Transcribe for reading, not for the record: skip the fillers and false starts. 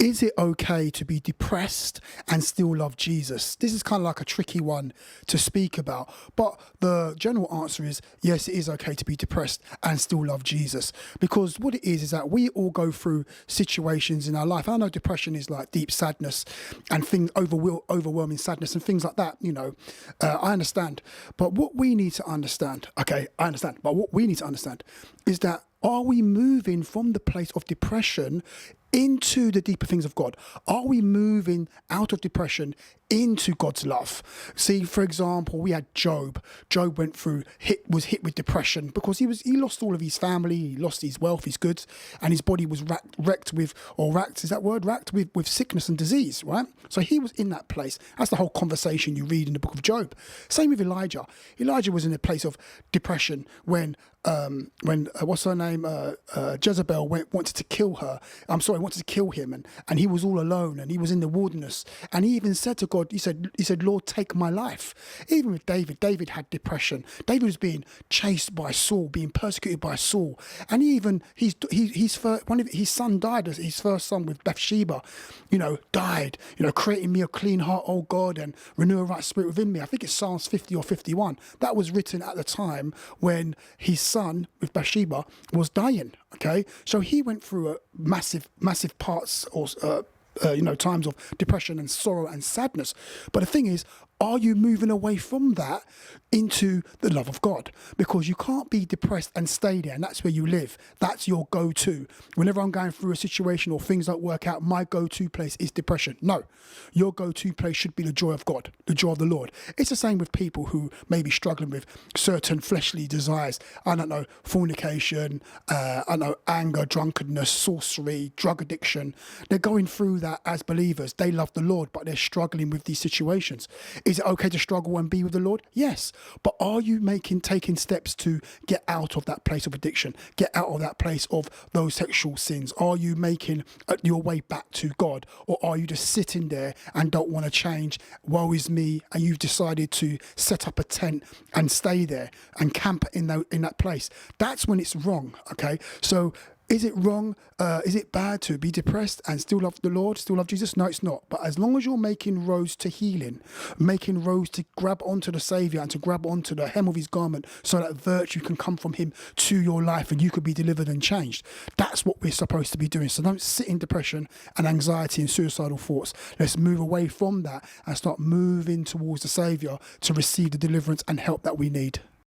Is it okay to be depressed and still love Jesus? This is kind of like a tricky one to speak about, but the general answer is yes, it is okay to be depressed and still love Jesus. Because what it is that we all go through situations in our life. I know depression is like deep sadness and things, overwhelming sadness and things like that. I understand. But what we need to understand, okay, I understand, but what we need to understand is that are we moving from the place of depression into the deeper things of God? Are we moving out of depression into God's love? See, for example, we had Job. Job was hit with depression because he lost all of his family, he lost his wealth, his goods, and his body was racked with sickness and disease, right? So he was in that place. That's the whole conversation you read in the book of Job. Same with Elijah. Elijah was in a place of depression when what's her name? Jezebel wanted to kill her. Wanted to kill him, and he was all alone, and he was in the wilderness, and he even said to God, he said, Lord, take my life. Even with David had depression. David was being chased by Saul, being persecuted by Saul, and his son died. His first son with Bathsheba, died. Creating me a clean heart, O God, and renew a right spirit within me. I think it's Psalms 50 or 51. That was written at the time when his son with Bathsheba was dying. Okay, so he went through a massive parts or times of depression and sorrow and sadness. But the thing is, are you moving away from that into the love of God? Because you can't be depressed and stay there, and that's where you live. That's your go-to. Whenever I'm going through a situation or things don't work out, my go-to place is depression. No, your go-to place should be the joy of God, the joy of the Lord. It's the same with people who may be struggling with certain fleshly desires. I don't know, fornication, anger, drunkenness, sorcery, drug addiction. They're going through that as believers. They love the Lord, but they're struggling with these situations. Is it okay to struggle and be with the Lord? Yes. But are you taking steps to get out of that place of addiction, get out of that place of those sexual sins? Are you making your way back to God? Or are you just sitting there and don't want to change? Woe is me. And you've decided to set up a tent and stay there and camp in that place. That's when it's wrong. Okay. So is it wrong? Is it bad to be depressed and still love the Lord, still love Jesus? No, it's not. But as long as you're making roads to healing, making roads to grab onto the Saviour and to grab onto the hem of his garment so that virtue can come from him to your life and you could be delivered and changed. That's what we're supposed to be doing. So don't sit in depression and anxiety and suicidal thoughts. Let's move away from that and start moving towards the Saviour to receive the deliverance and help that we need.